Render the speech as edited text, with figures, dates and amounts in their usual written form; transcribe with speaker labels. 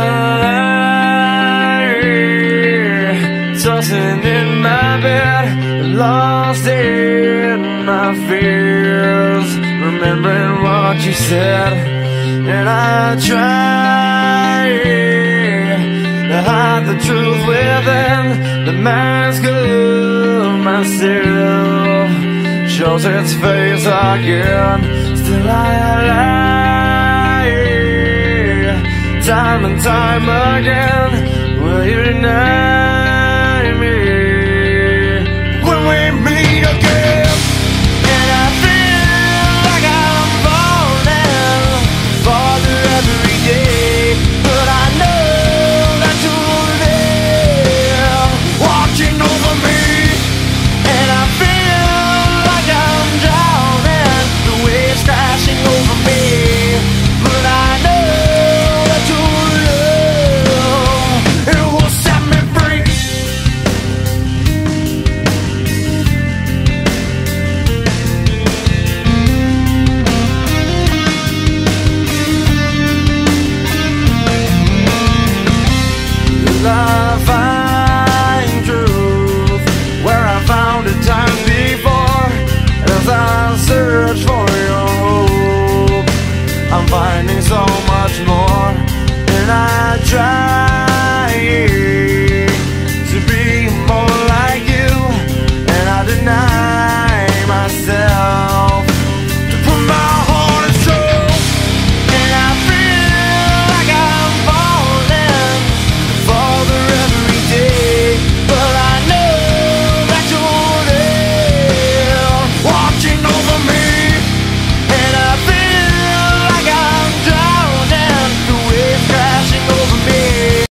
Speaker 1: lie, tossing in my bed, lost in my fears, remembering what you said. And I try to hide the truth within. The mask of myself shows its face again. Still I lie, time and time again. Will you deny me?